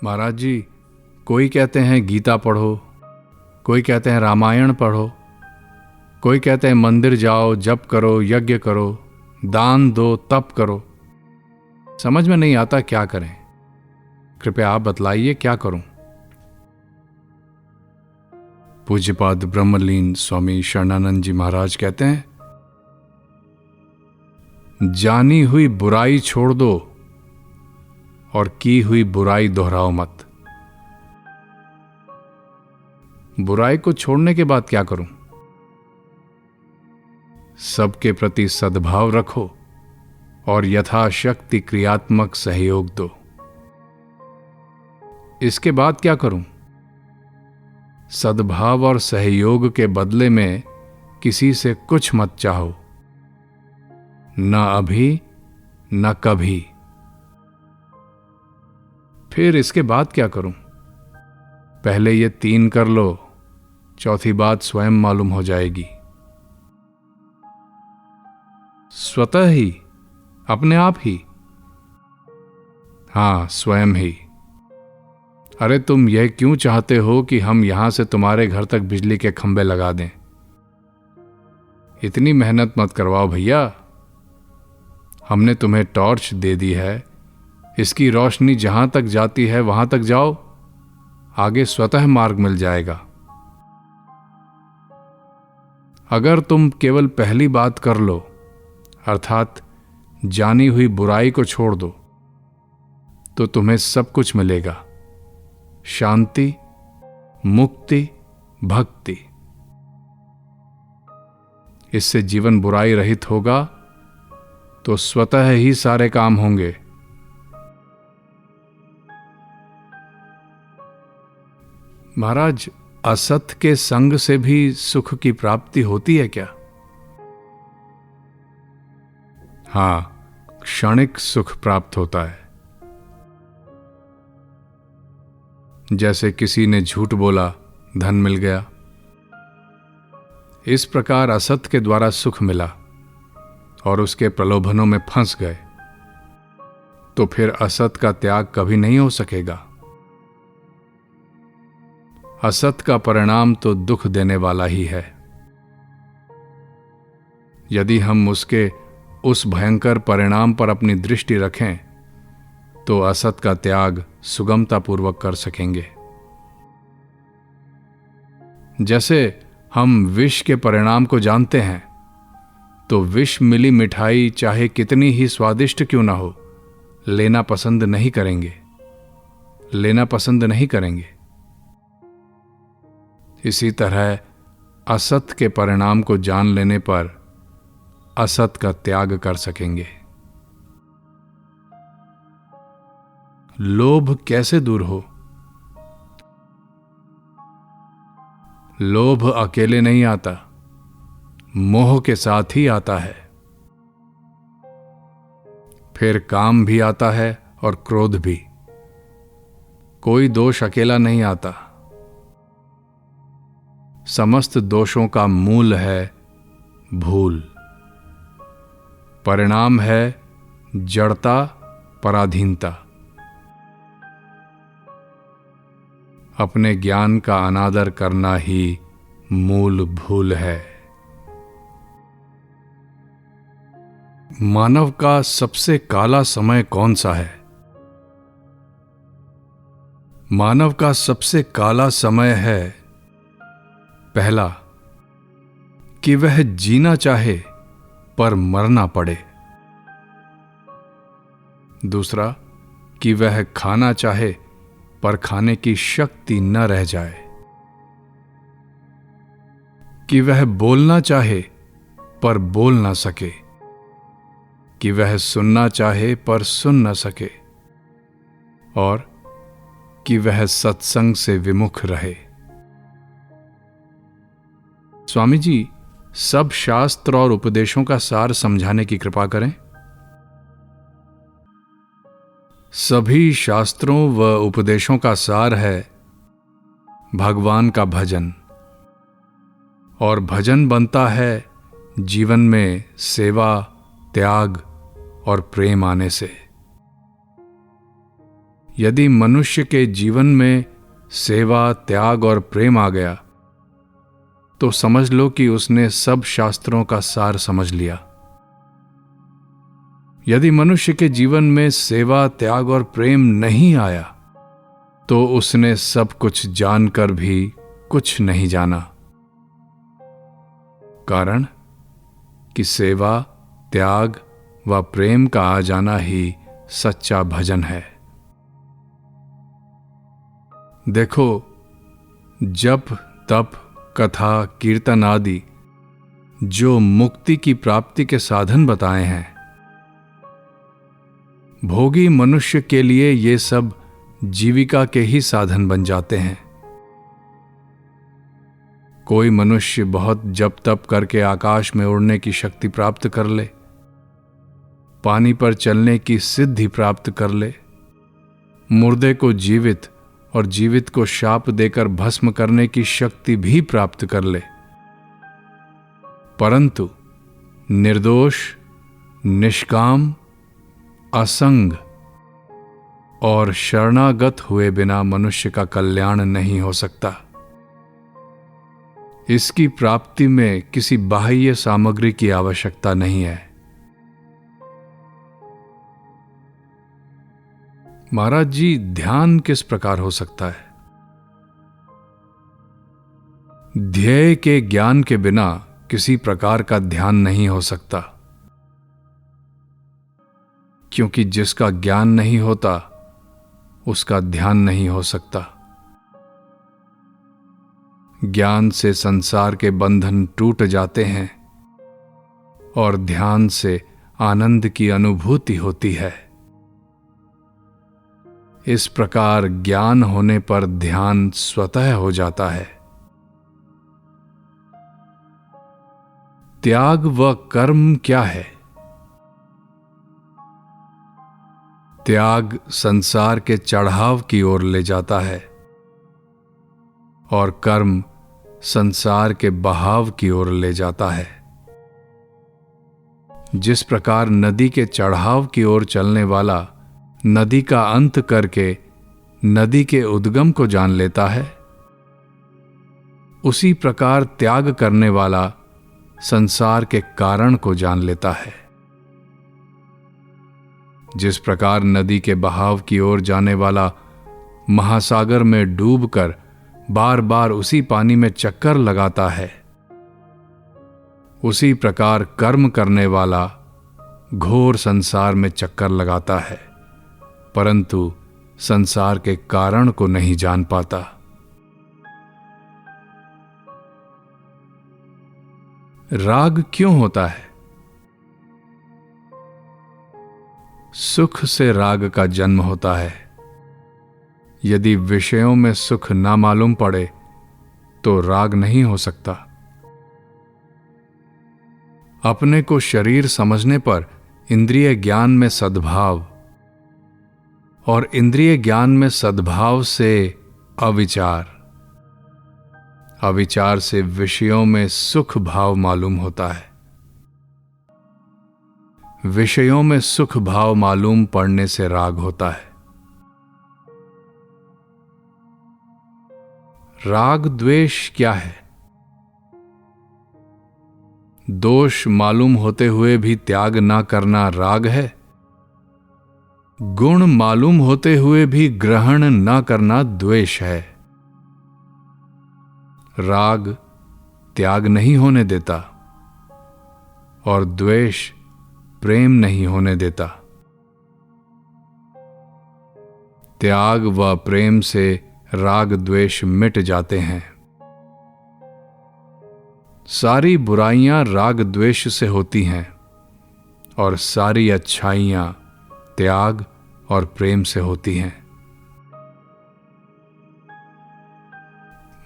महाराज जी, कोई कहते हैं गीता पढ़ो, कोई कहते हैं रामायण पढ़ो, कोई कहते हैं मंदिर जाओ, जप करो, यज्ञ करो, दान दो, तप करो। समझ में नहीं आता क्या करें। कृपया आप बतलाइए क्या करूं। पूज्यपाद ब्रह्मलीन स्वामी शरणानंद जी महाराज कहते हैं, जानी हुई बुराई छोड़ दो और की हुई बुराई दोहराओ मत। बुराई को छोड़ने के बाद क्या करूं? सबके प्रति सद्भाव रखो और यथाशक्ति क्रियात्मक सहयोग दो। इसके बाद क्या करूं? सद्भाव और सहयोग के बदले में किसी से कुछ मत चाहो, न अभी न कभी। फिर इसके बाद क्या करूं? पहले ये 3 कर लो, चौथी बात स्वयं मालूम हो जाएगी। स्वतः ही, अपने आप ही। हां, स्वयं ही। अरे तुम यह क्यों चाहते हो कि हम यहां से तुम्हारे घर तक बिजली के खंभे लगा दें? इतनी मेहनत मत करवाओ भैया। हमने तुम्हें टॉर्च दे दी है, इसकी रोशनी जहां तक जाती है वहां तक जाओ, आगे स्वतः मार्ग मिल जाएगा। अगर तुम केवल पहली बात कर लो, अर्थात जानी हुई बुराई को छोड़ दो, तो तुम्हें सब कुछ मिलेगा। शांति, मुक्ति, भक्ति। इससे जीवन बुराई रहित होगा तो स्वतः ही सारे काम होंगे। महाराज, असत के संग से भी सुख की प्राप्ति होती है क्या? हां, क्षणिक सुख प्राप्त होता है। जैसे किसी ने झूठ बोला, धन मिल गया। इस प्रकार असत के द्वारा सुख मिला और उसके प्रलोभनों में फंस गए तो फिर असत का त्याग कभी नहीं हो सकेगा। असत का परिणाम तो दुख देने वाला ही है। यदि हम उसके उस भयंकर परिणाम पर अपनी दृष्टि रखें तो असत का त्याग सुगमतापूर्वक कर सकेंगे। जैसे हम विष के परिणाम को जानते हैं, तो विष मिली मिठाई चाहे कितनी ही स्वादिष्ट क्यों ना हो, लेना पसंद नहीं करेंगे। इसी तरह असत के परिणाम को जान लेने पर असत का त्याग कर सकेंगे। लोभ कैसे दूर हो? लोभ अकेले नहीं आता, मोह के साथ ही आता है। फिर काम भी आता है और क्रोध भी। कोई दोष अकेला नहीं आता। समस्त दोषों का मूल है भूल। परिणाम है जड़ता, पराधीनता। अपने ज्ञान का अनादर करना ही मूल भूल है। मानव का सबसे काला समय कौन सा है? मानव का सबसे काला समय है, पहला, कि वह जीना चाहे पर मरना पड़े। दूसरा, कि वह खाना चाहे पर खाने की शक्ति न रह जाए। कि वह बोलना चाहे पर बोल ना सके। कि वह सुनना चाहे पर सुन न सके। और कि वह सत्संग से विमुख रहे। स्वामी जी, सब शास्त्र और उपदेशों का सार समझाने की कृपा करें। सभी शास्त्रों व उपदेशों का सार है भगवान का भजन, और भजन बनता है जीवन में सेवा, त्याग और प्रेम आने से। यदि मनुष्य के जीवन में सेवा, त्याग और प्रेम आ गया तो समझ लो कि उसने सब शास्त्रों का सार समझ लिया। यदि मनुष्य के जीवन में सेवा, त्याग और प्रेम नहीं आया तो उसने सब कुछ जानकर भी कुछ नहीं जाना। कारण कि सेवा, त्याग व प्रेम का आ जाना ही सच्चा भजन है। देखो, जप, तप, कथा, कीर्तन आदि जो मुक्ति की प्राप्ति के साधन बताए हैं, भोगी मनुष्य के लिए ये सब जीविका के ही साधन बन जाते हैं। कोई मनुष्य बहुत जप तप करके आकाश में उड़ने की शक्ति प्राप्त कर ले, पानी पर चलने की सिद्धि प्राप्त कर ले, मुर्दे को जीवित और जीवित को शाप देकर भस्म करने की शक्ति भी प्राप्त कर ले, परंतु निर्दोष, निष्काम, असंग और शरणागत हुए बिना मनुष्य का कल्याण नहीं हो सकता। इसकी प्राप्ति में किसी बाह्य सामग्री की आवश्यकता नहीं है। महाराज जी, ध्यान किस प्रकार हो सकता है? ध्येय के ज्ञान के बिना किसी प्रकार का ध्यान नहीं हो सकता, क्योंकि जिसका ज्ञान नहीं होता उसका ध्यान नहीं हो सकता। ज्ञान से संसार के बंधन टूट जाते हैं और ध्यान से आनंद की अनुभूति होती है। इस प्रकार ज्ञान होने पर ध्यान स्वतः हो जाता है। त्याग व कर्म क्या है? त्याग संसार के चढ़ाव की ओर ले जाता है और कर्म संसार के बहाव की ओर ले जाता है। जिस प्रकार नदी के चढ़ाव की ओर चलने वाला नदी का अंत करके नदी के उद्गम को जान लेता है, उसी प्रकार त्याग करने वाला संसार के कारण को जान लेता है। जिस प्रकार नदी के बहाव की ओर जाने वाला महासागर में डूबकर बार बार उसी पानी में चक्कर लगाता है, उसी प्रकार कर्म करने वाला घोर संसार में चक्कर लगाता है, परंतु संसार के कारण को नहीं जान पाता। राग क्यों होता है? सुख से राग का जन्म होता है। यदि विषयों में सुख ना मालूम पड़े तो राग नहीं हो सकता। अपने को शरीर समझने पर इंद्रिय ज्ञान में सद्भाव और इंद्रिय ज्ञान में सद्भाव से अविचार, अविचार से विषयों में सुख भाव मालूम होता है। विषयों में सुख भाव मालूम पड़ने से राग होता है। राग द्वेष क्या है? दोष मालूम होते हुए भी त्याग ना करना राग है। गुण मालूम होते हुए भी ग्रहण ना करना द्वेष है। राग त्याग नहीं होने देता और द्वेष प्रेम नहीं होने देता। त्याग व प्रेम से राग द्वेष मिट जाते हैं। सारी बुराइयां राग द्वेष से होती हैं और सारी अच्छाइयां त्याग और प्रेम से होती हैं।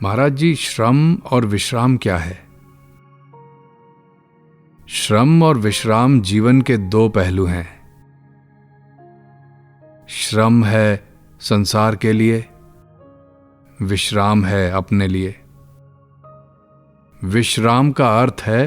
महाराज जी, श्रम और विश्राम क्या है? श्रम और विश्राम जीवन के दो पहलू हैं। श्रम है संसार के लिए, विश्राम है अपने लिए। विश्राम का अर्थ है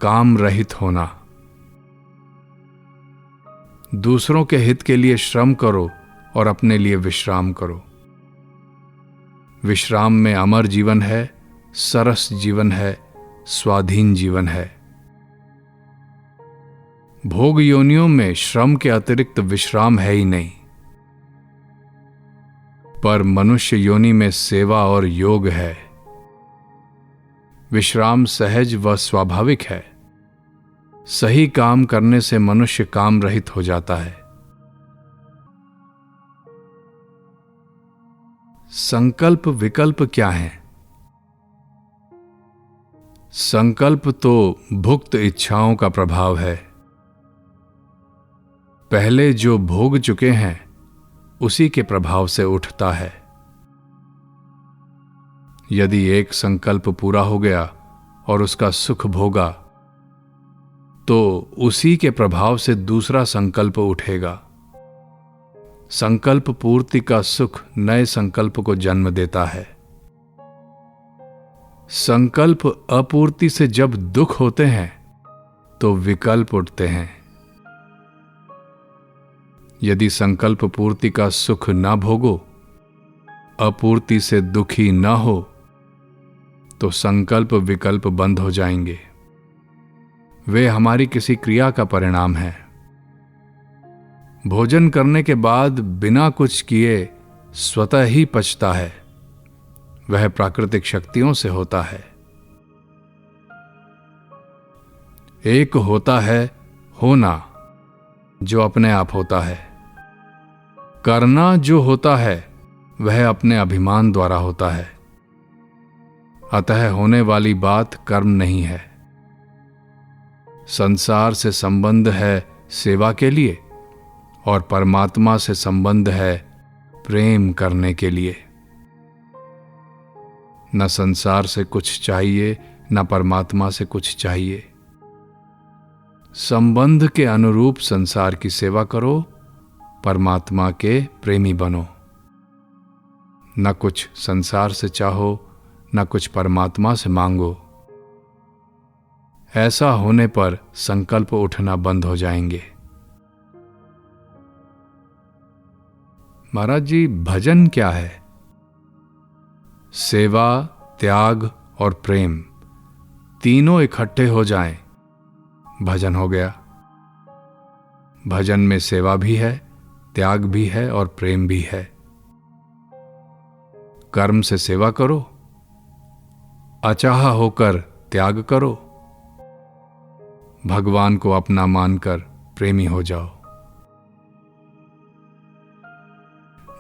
काम रहित होना। दूसरों के हित के लिए श्रम करो और अपने लिए विश्राम करो। विश्राम में अमर जीवन है, सरस जीवन है, स्वाधीन जीवन है। भोग योनियों में श्रम के अतिरिक्त विश्राम है ही नहीं, पर मनुष्य योनि में सेवा और योग है। विश्राम सहज व स्वाभाविक है। सही काम करने से मनुष्य काम रहित हो जाता है। संकल्प विकल्प क्या है? संकल्प तो भुक्त इच्छाओं का प्रभाव है। पहले जो भोग चुके हैं उसी के प्रभाव से उठता है। यदि एक संकल्प पूरा हो गया और उसका सुख भोगा, तो उसी के प्रभाव से दूसरा संकल्प उठेगा। संकल्प पूर्ति का सुख नए संकल्प को जन्म देता है। संकल्प अपूर्ति से जब दुख होते हैं तो विकल्प उठते हैं। यदि संकल्प पूर्ति का सुख ना भोगो, अपूर्ति से दुखी ना हो, तो संकल्प विकल्प बंद हो जाएंगे। वे हमारी किसी क्रिया का परिणाम है। भोजन करने के बाद बिना कुछ किए स्वतः ही पचता है। वह प्राकृतिक शक्तियों से होता है। एक होता है होना, जो अपने आप होता है। करना जो होता है वह अपने अभिमान द्वारा होता है। अतः होने वाली बात कर्म नहीं है। संसार से संबंध है सेवा के लिए और परमात्मा से संबंध है प्रेम करने के लिए। न संसार से कुछ चाहिए, न परमात्मा से कुछ चाहिए। संबंध के अनुरूप संसार की सेवा करो, परमात्मा के प्रेमी बनो। न कुछ संसार से चाहो, न कुछ परमात्मा से मांगो। ऐसा होने पर संकल्प उठना बंद हो जाएंगे। महाराज जी, भजन क्या है? सेवा, त्याग और प्रेम तीनों इकट्ठे हो जाएं, भजन हो गया। भजन में सेवा भी है, त्याग भी है और प्रेम भी है। कर्म से सेवा करो, अचाहा होकर त्याग करो, भगवान को अपना मानकर प्रेमी हो जाओ।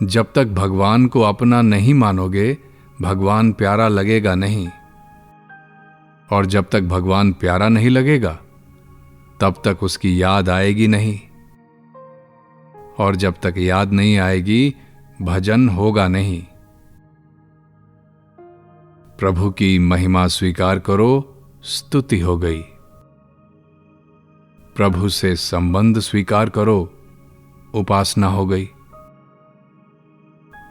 जब तक भगवान को अपना नहीं मानोगे, भगवान प्यारा लगेगा नहीं। और जब तक भगवान प्यारा नहीं लगेगा, तब तक उसकी याद आएगी नहीं। और जब तक याद नहीं आएगी, भजन होगा नहीं। प्रभु की महिमा स्वीकार करो, स्तुति हो गई। प्रभु से संबंध स्वीकार करो, उपासना हो गई।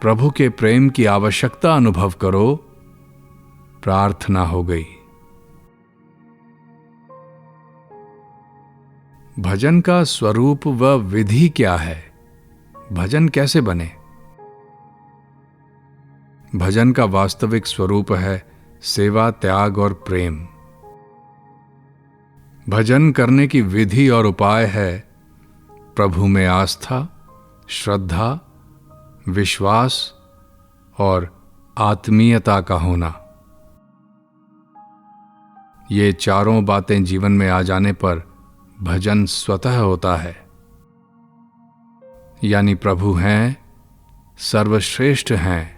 प्रभु के प्रेम की आवश्यकता अनुभव करो, प्रार्थना हो गई। भजन का स्वरूप व विधि क्या है? भजन कैसे बने? भजन का वास्तविक स्वरूप है सेवा, त्याग और प्रेम। भजन करने की विधि और उपाय है प्रभु में आस्था, श्रद्धा, विश्वास और आत्मीयता का होना। ये चारों बातें जीवन में आ जाने पर भजन स्वतः होता है। यानी प्रभु हैं, सर्वश्रेष्ठ हैं,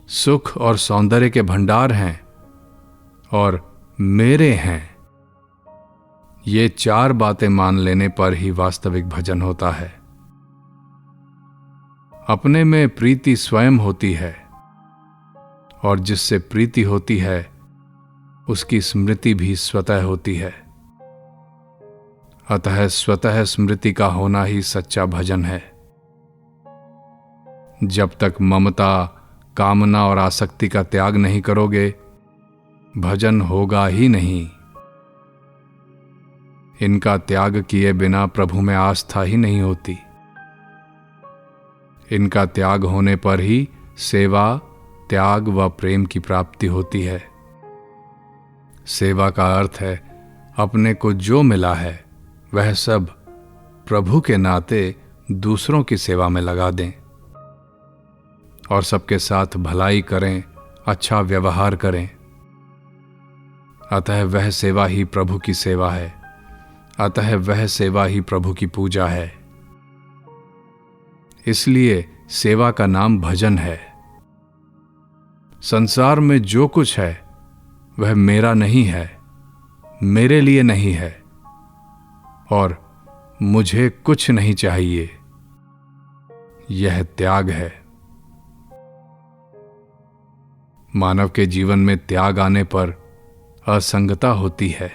सुख और सौंदर्य के भंडार हैं और मेरे हैं। ये चार बातें मान लेने पर ही वास्तविक भजन होता है। अपने में प्रीति स्वयं होती है और जिससे प्रीति होती है उसकी स्मृति भी स्वतः होती है। अतः स्वतः स्मृति का होना ही सच्चा भजन है। जब तक ममता, कामना और आसक्ति का त्याग नहीं करोगे, भजन होगा ही नहीं। इनका त्याग किए बिना प्रभु में आस्था ही नहीं होती। इनका त्याग होने पर ही सेवा, त्याग व प्रेम की प्राप्ति होती है। सेवा का अर्थ है अपने को जो मिला है वह सब प्रभु के नाते दूसरों की सेवा में लगा दें और सबके साथ भलाई करें, अच्छा व्यवहार करें। अतः वह सेवा ही प्रभु की सेवा है, अतः वह सेवा ही प्रभु की पूजा है। इसलिए सेवा का नाम भजन है। संसार में जो कुछ है वह मेरा नहीं है, मेरे लिए नहीं है और मुझे कुछ नहीं चाहिए। यह त्याग है। मानव के जीवन में त्याग आने पर असंगता होती है,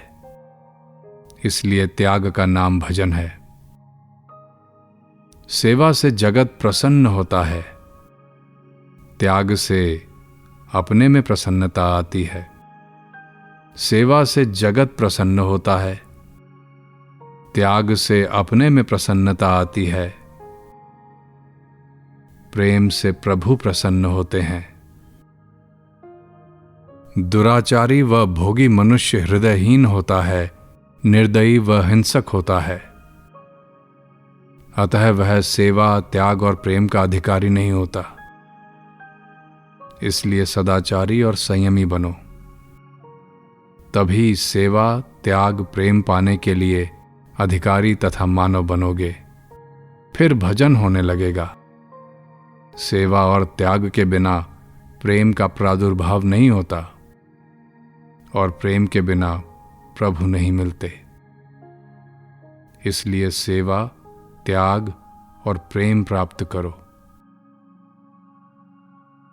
इसलिए त्याग का नाम भजन है। सेवा से जगत प्रसन्न होता है, त्याग से अपने में प्रसन्नता आती है। सेवा से जगत प्रसन्न होता है, त्याग से अपने में प्रसन्नता आती है। प्रेम से प्रभु प्रसन्न होते हैं। दुराचारी व भोगी मनुष्य हृदयहीन होता है, निर्दयी व हिंसक होता है। अतः वह सेवा, त्याग और प्रेम का अधिकारी नहीं होता। इसलिए सदाचारी और संयमी बनो, तभी सेवा, त्याग, प्रेम पाने के लिए अधिकारी तथा मानव बनोगे। फिर भजन होने लगेगा। सेवा और त्याग के बिना प्रेम का प्रादुर्भाव नहीं होता और प्रेम के बिना प्रभु नहीं मिलते। इसलिए सेवा, त्याग और प्रेम प्राप्त करो।